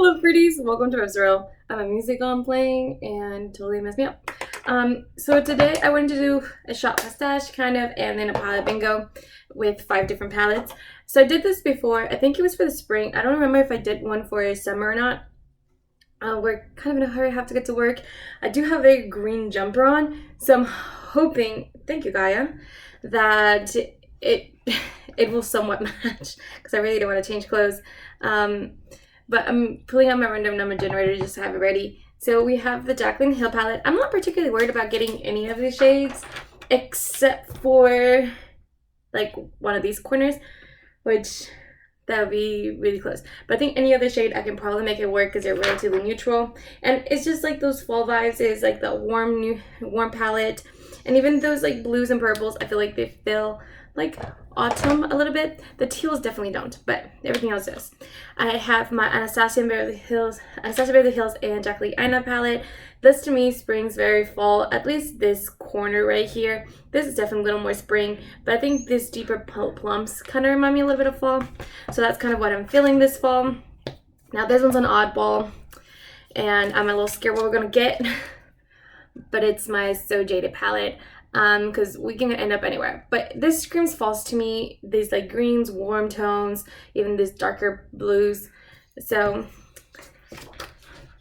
Hello, pretties. Welcome to Israel. I have music on playing and totally messed me up. So today I wanted to do a shot mustache kind of, and then a palette bingo with 5 different palettes. So I did this before. I think it was for the spring. I don't remember if I did one for summer or not. We're kind of in a hurry, have to get to work. I do have a green jumper on, so I'm hoping, thank you Gaia, that it it will somewhat match because I really don't want to change clothes. But I'm pulling out my random number generator just to have it ready. So we have the Jaclyn Hill palette. I'm not particularly worried about getting any of these shades except for like one of these corners, which that would be really close. But I think any other shade I can probably make it work because they're relatively neutral. And it's just like those fall vibes is like the warm palette. And even those like blues and purples, I feel like they feel like autumn a little bit. The teals definitely don't, but everything else does. I have my Anastasia Beverly Hills and Jacqueline Aina palette. This to me springs very fall, at least this corner right here. This is definitely a little more spring, but I think this deeper plums kind of remind me a little bit of fall. So that's kind of what I'm feeling this fall. Now this one's an oddball, and I'm a little scared what we're gonna get, but it's my So Jaded palette. Because we can end up anywhere, but this screams false to me. These like greens, warm tones, even these darker blues. So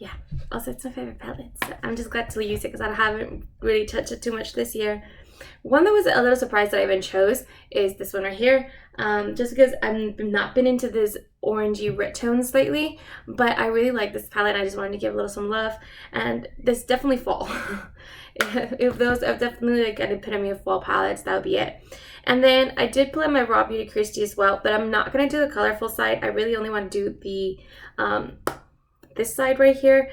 yeah, also it's my favorite palette, so I'm just glad to use it because I haven't really touched it too much this year. One that was a little surprised that I even chose is this one right here, just because I've not been into this orangey red tones lately, but I really like this palette. I just wanted to give a little some love, and this definitely fall. If those are definitely like an epitome of fall palettes, that would be it. And then I did pull out my Raw Beauty Christie as well, but I'm not going to do the colorful side. I really only want to do the this side right here.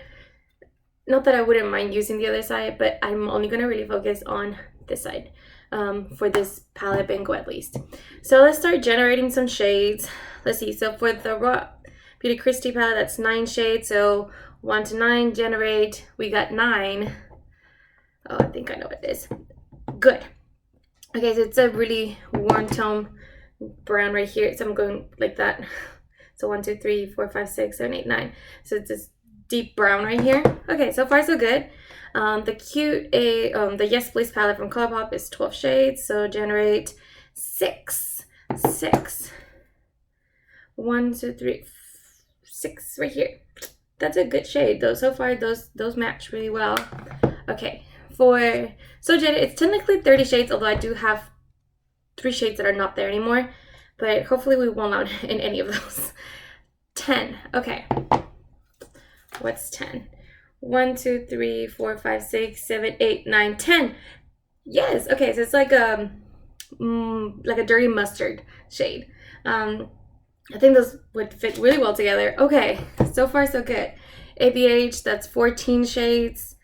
Not that I wouldn't mind using the other side, but I'm only going to really focus on this side for this palette bingo at least. So let's start generating some shades. Let's see. So for the Raw Beauty Christie palette, that's 9 shades. So 1 to 9 generate. We got 9. Oh, I think I know what it is. Good. Okay, so it's a really warm tone brown right here. So I'm going like that. So 1, 2, 3, 4, 5, 6, 7, 8, 9. So it's this deep brown right here. Okay, so far so good. The Yes Please palette from ColourPop is 12 shades. So generate 6. 1, 2, 3, 6 right here. That's a good shade though. So far those match really well. Okay. For So Jaded, it's technically 30 shades, although I do have 3 shades that are not there anymore, but hopefully we won't out in any of those. 10. Okay. What's 10? 1, 2, 3, 4, 5, 6, 7, 8, 9, 10. Yes. Okay, so it's like a dirty mustard shade. I think those would fit really well together. Okay, so far so good. ABH, that's 14 shades.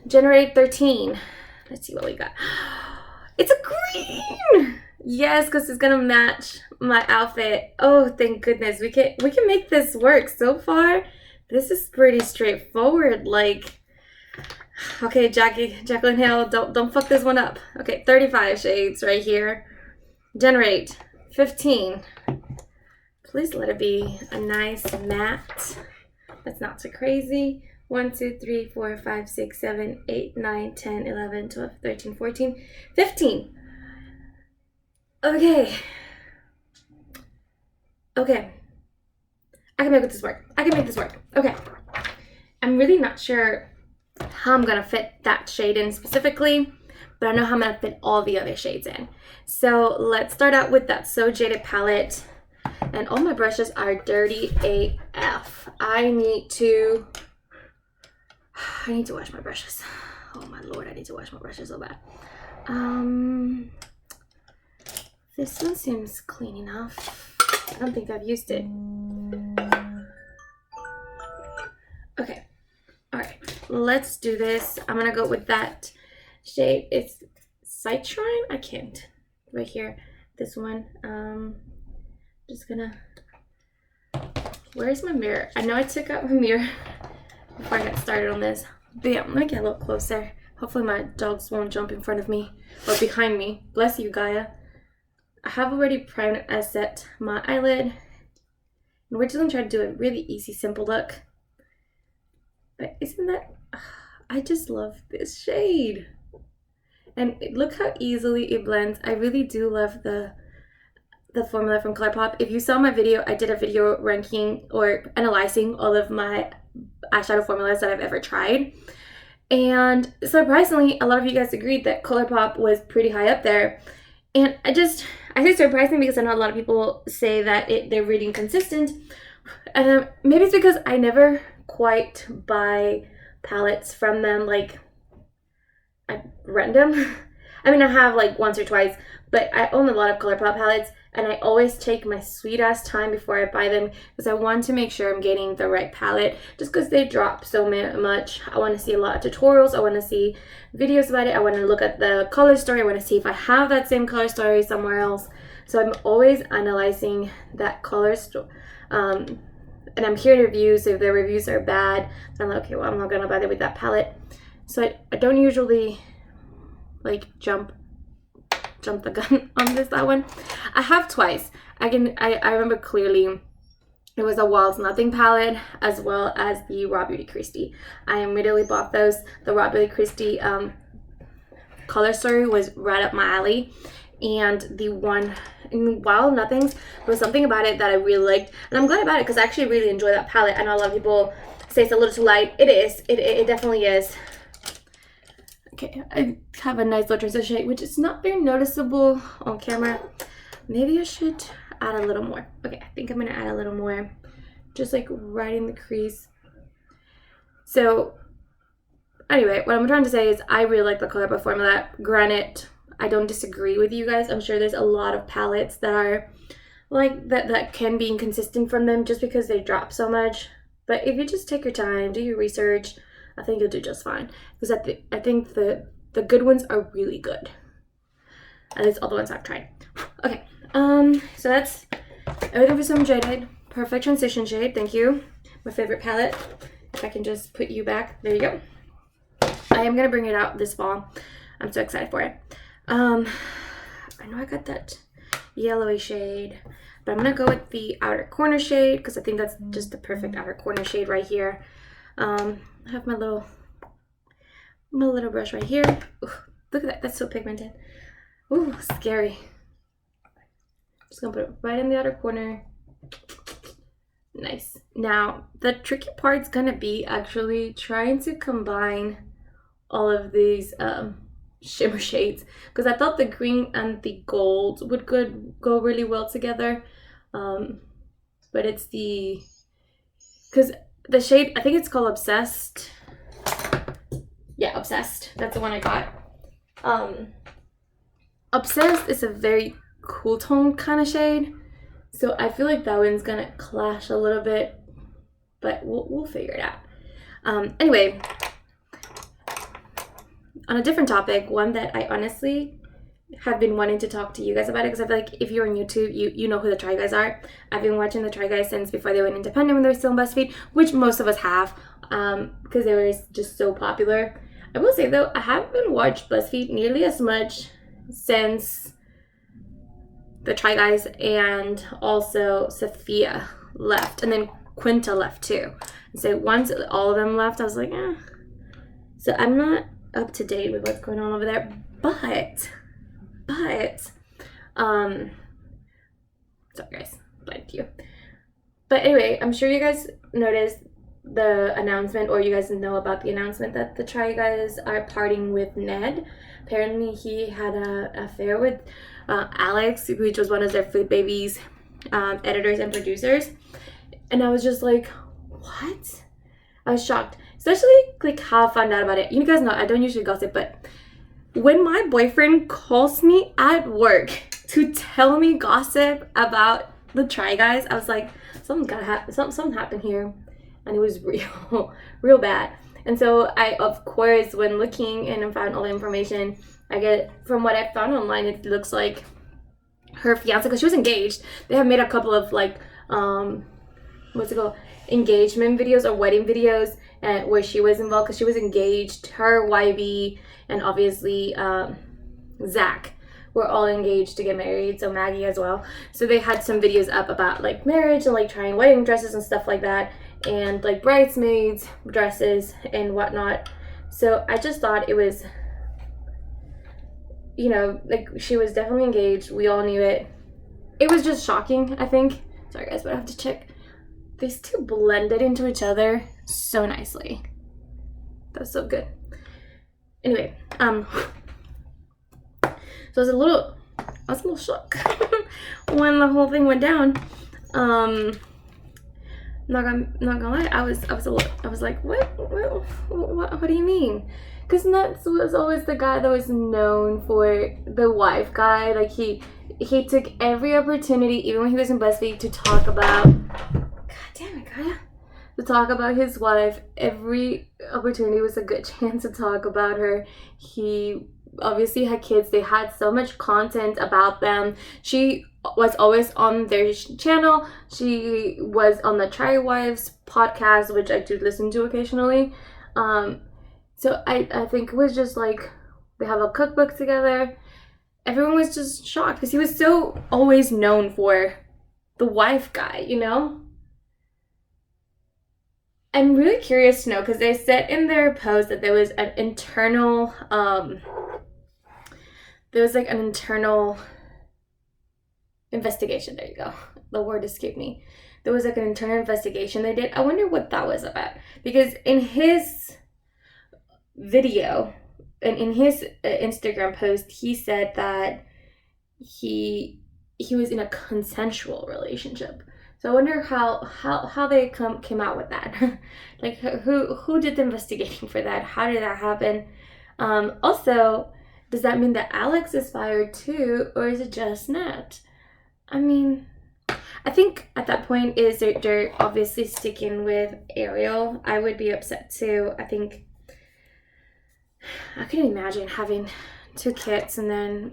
Generate 13. Let's see what we got. It's a green. Yes, because it's gonna match my outfit. Oh, thank goodness. We can make this work. So far, this is pretty straightforward. Like, okay, Jaclyn Hill, don't fuck this one up. Okay, 35 shades right here. Generate 15. Please let it be a nice matte. That's not so crazy. 1, 2, 3, 4, 5, 6, 7, 8, 9, 10, 11, 12, 13, 14, 15. Okay. Okay. I can make this work. Okay. I'm really not sure how I'm going to fit that shade in specifically, but I know how I'm going to fit all the other shades in. So let's start out with that So Jaded palette. And all my brushes are dirty AF. I need to wash my brushes. Oh my lord, I need to wash my brushes so bad. This one seems clean enough. I don't think I've used it. Okay. Alright, let's do this. I'm gonna go with that shade. It's Citrine? I can't. Right here. This one. Just gonna... Where's my mirror? I know I took out my mirror before I got started on this. But yeah, I'm gonna get a little closer. Hopefully my dogs won't jump in front of me or behind me. Bless you, Gaia. I have already primed and set my eyelid. And we're just gonna try to do a really easy, simple look. But isn't that, I just love this shade. And look how easily it blends. I really do love the formula from ColourPop. If you saw my video, I did a video ranking or analyzing all of my eyeshadow formulas that I've ever tried. And surprisingly, a lot of you guys agreed that ColourPop was pretty high up there. And I say surprising because I know a lot of people say that they're really inconsistent. And maybe it's because I never quite buy palettes from them, like I rent them. I mean, I have like once or twice, but I own a lot of ColourPop palettes, and I always take my sweet ass time before I buy them because I want to make sure I'm getting the right palette, just because they drop so much. I want to see a lot of tutorials, I want to see videos about it, I want to look at the color story, I want to see if I have that same color story somewhere else. So I'm always analyzing that color story. And I'm hearing reviews. If the reviews are bad, I'm like, okay, well, I'm not gonna bother with that palette. So I don't usually like jump the gun on that one. I have twice. I remember clearly it was a Wild's Nothing palette as well as the Raw Beauty Christie. I immediately bought those. The Raw Beauty Christie color story was right up my alley. And the one in Wild Nothings, there was something about it that I really liked. And I'm glad about it because I actually really enjoy that palette. I know a lot of people say it's a little too light. It is. It definitely is. Okay, I have a nice little transition shade, which is not very noticeable on camera. Maybe I should add a little more. Okay, I think I'm going to add a little more. Just like right in the crease. So, anyway, what I'm trying to say is I really like the ColourPop formula. Granted, I don't disagree with you guys. I'm sure there's a lot of palettes that are like that can be inconsistent from them just because they drop so much. But if you just take your time, do your research, I think you'll do just fine. Because I think the good ones are really good. At least all the ones I've tried. Okay, so that's everything for some Jade. Perfect transition shade, thank you. My favorite palette. If I can just put you back, there you go. I am gonna bring it out this fall. I'm so excited for it. I know I got that yellowy shade, but I'm gonna go with the outer corner shade because I think that's just the perfect outer corner shade right here. I have my little brush right here. Ooh, look at that, that's so pigmented. Ooh, scary. Just gonna put it right in the outer corner. Nice. Now, the tricky part's gonna be actually trying to combine all of these shimmer shades, because I thought the green and the gold would go really well together, but it's because the shade, I think it's called Obsessed. Yeah, Obsessed, that's the one I got. Obsessed is a very cool tone kind of shade, so I feel like that one's gonna clash a little bit, but we'll figure it out. Anyway, on a different topic, one that I honestly have been wanting to talk to you guys about it, because I feel like if you're on YouTube, you know who the Try Guys are. I've been watching the Try Guys since before they went independent, when they were still on BuzzFeed, which most of us have, because they were just so popular. I will say though, I haven't watched BuzzFeed nearly as much since the Try Guys and also Sophia left, and then Quinta left too. And so once all of them left, I was like, eh. So I'm not up to date with what's going on over there, but sorry guys, blind to you. But anyway, I'm sure you guys noticed the announcement, or you guys know about the announcement that the Try Guys are parting with Ned. Apparently he had an affair with Alex, which was one of their Food Babies editors and producers, and I was just like, what? I was shocked, especially like how I found out about it. You guys know I don't usually gossip, but when my boyfriend calls me at work to tell me gossip about the Try Guys, I was like, something happened here, and it was real bad. And so I, of course, when looking and found all the information, from what I found online, it looks like her fiance, because she was engaged, they have made a couple of like what's it called, engagement videos or wedding videos, where she was involved, because she was engaged, her, YB, and obviously Zach were all engaged to get married, so Maggie as well. So they had some videos up about like marriage and like trying wedding dresses and stuff like that, and like bridesmaids dresses and whatnot. So I just thought it was, you know, like she was definitely engaged. We all knew it. It was just shocking, I think. Sorry guys, but I have to check. These two blended into each other so nicely. That's so good. Anyway, so I was a little shocked when the whole thing went down. Not gonna lie, I was like, what do you mean? Because Nuts was always the guy that was known for the wife guy. Like he took every opportunity, even when he was in BuzzFeed, to talk about, God damn it, Kaya, to talk about his wife. Every opportunity was a good chance to talk about her. He obviously had kids. They had so much content about them. She was always on their channel. She was on the Try Wives podcast, which I do listen to occasionally. So I think it was just like, they have a cookbook together. Everyone was just shocked because he was so always known for the wife guy, you know? I'm really curious to know, because they said in their post that there was an internal, investigation. There you go. The word escaped me. There was like an internal investigation they did. I wonder what that was about. Because in his video and in his Instagram post, he said that he was in a consensual relationship. So I wonder how they came out with that. Like who did the investigating for that? How did that happen? Also, does that mean that Alex is fired too, or is it just Nat? I mean, I think at that point is they're obviously sticking with Ariel. I would be upset too. I think I couldn't imagine having 2 kids and then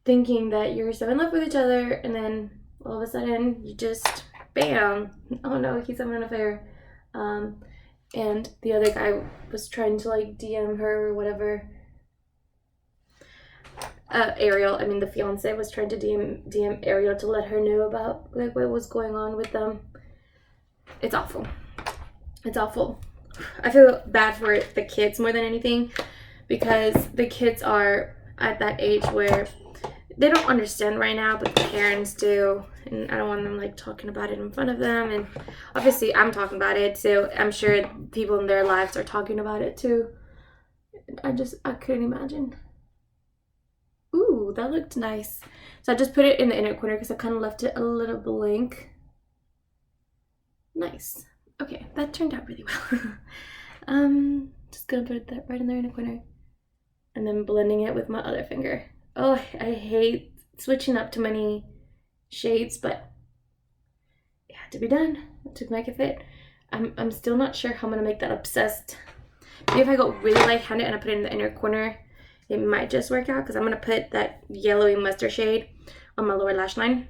thinking that you're so in love with each other, and then all of a sudden you just bam, oh no, he's having an affair. And the other guy was trying to like DM her or whatever. Ariel, I mean the fiance, was trying to DM Ariel to let her know about like what was going on with them. It's awful. It's awful. I feel bad for the kids more than anything, because the kids are at that age where they don't understand right now, but the parents do, and I don't want them like talking about it in front of them. And obviously I'm talking about it, so I'm sure people in their lives are talking about it too. I couldn't imagine. Ooh, that looked nice. So I just put it in the inner corner because I kind of left it a little blank. Nice. Okay, that turned out really well. Just gonna put it right in the inner corner, and then blending it with my other finger. Oh, I hate switching up too many shades, but it had to be done to make it fit. I'm still not sure how I'm gonna make that obsessed. Maybe if I go really light-handed and I put it in the inner corner, it might just work out, because I'm gonna put that yellowy mustard shade on my lower lash line.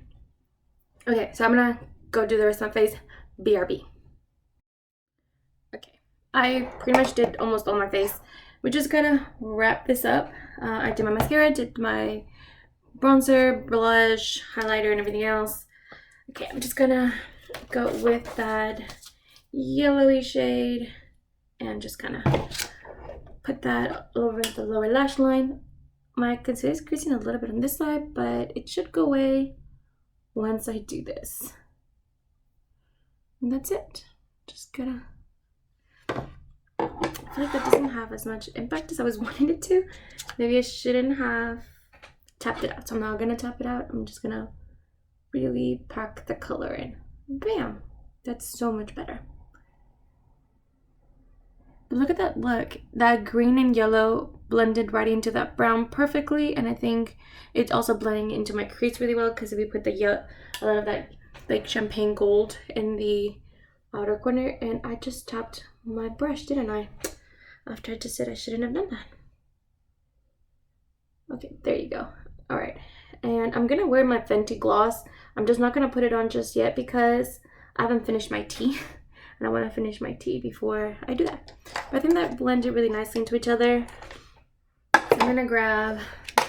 Okay, so I'm gonna go do the rest of my face. BRB. Okay, I pretty much did almost all my face. We're just gonna wrap this up. I did my mascara, did my bronzer, blush, highlighter, and everything else. Okay, I'm just gonna go with that yellowy shade and just kind of put that over the lower lash line. My concealer is creasing a little bit on this side, but it should go away once I do this. And that's it. Just gonna, I feel like that doesn't have as much impact as I was wanting it to. Maybe I shouldn't have tapped it out. So I'm not gonna tap it out. I'm just gonna really pack the color in. Bam! That's so much better. But look at that look. That green and yellow blended right into that brown perfectly, and I think it's also blending into my crease really well, because we put a lot of that like champagne gold in the outer corner. And I just tapped my brush, didn't I? After I just said I shouldn't have done that. Okay, there you go. All right, and I'm gonna wear my Fenty gloss. I'm just not gonna put it on just yet because I haven't finished my tea. And I want to finish my tea before I do that. But I think that blended really nicely into each other. So I'm gonna grab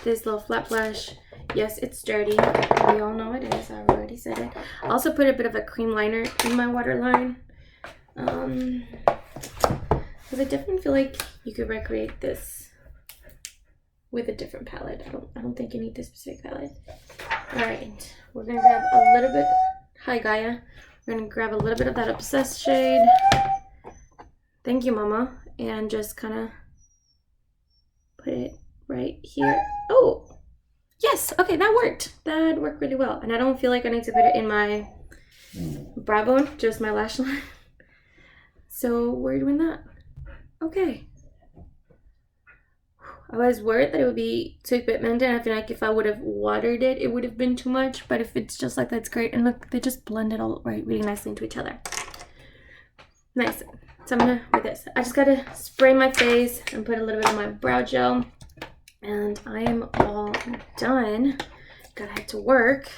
this little flat brush. Yes, it's dirty. We all know it is. I already said it. I also put a bit of a cream liner in my waterline. Because I definitely feel like you could recreate this with a different palette. I don't think you need this specific palette. Alright, we're gonna grab a little bit. Hi Gaia. We're gonna grab a little bit of that Obsessed shade. Thank you, Mama. And just kind of put it right here. Oh, yes. Okay, that worked. That worked really well. And I don't feel like I need to put it in my brow bone, just my lash line. So we're doing that. Okay. I was worried that it would be too pigmented. I feel like if I would have watered it, it would have been too much. But if it's just like that, it's great. And look, they just blended all right really nicely into each other. Nice. So I'm gonna do this. I just gotta spray my face and put a little bit of my brow gel. And I am all done. Gotta head to work.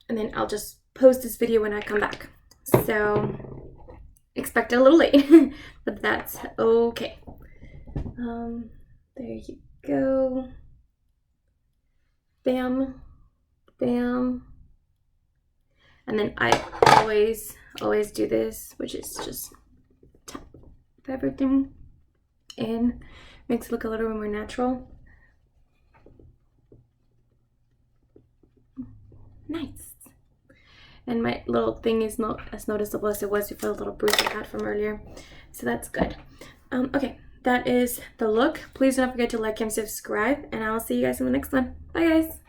And then I'll just post this video when I come back. So expect it a little late, but that's okay. There you go. Bam, bam. And then I always do this, which is just tap everything in. Makes it look a little bit more natural. Nice. And my little thing is not as noticeable as it was before, the little bruise I had from earlier. So that's good. Okay, that is the look. Please don't forget to like and subscribe, and I'll see you guys in the next one. Bye guys.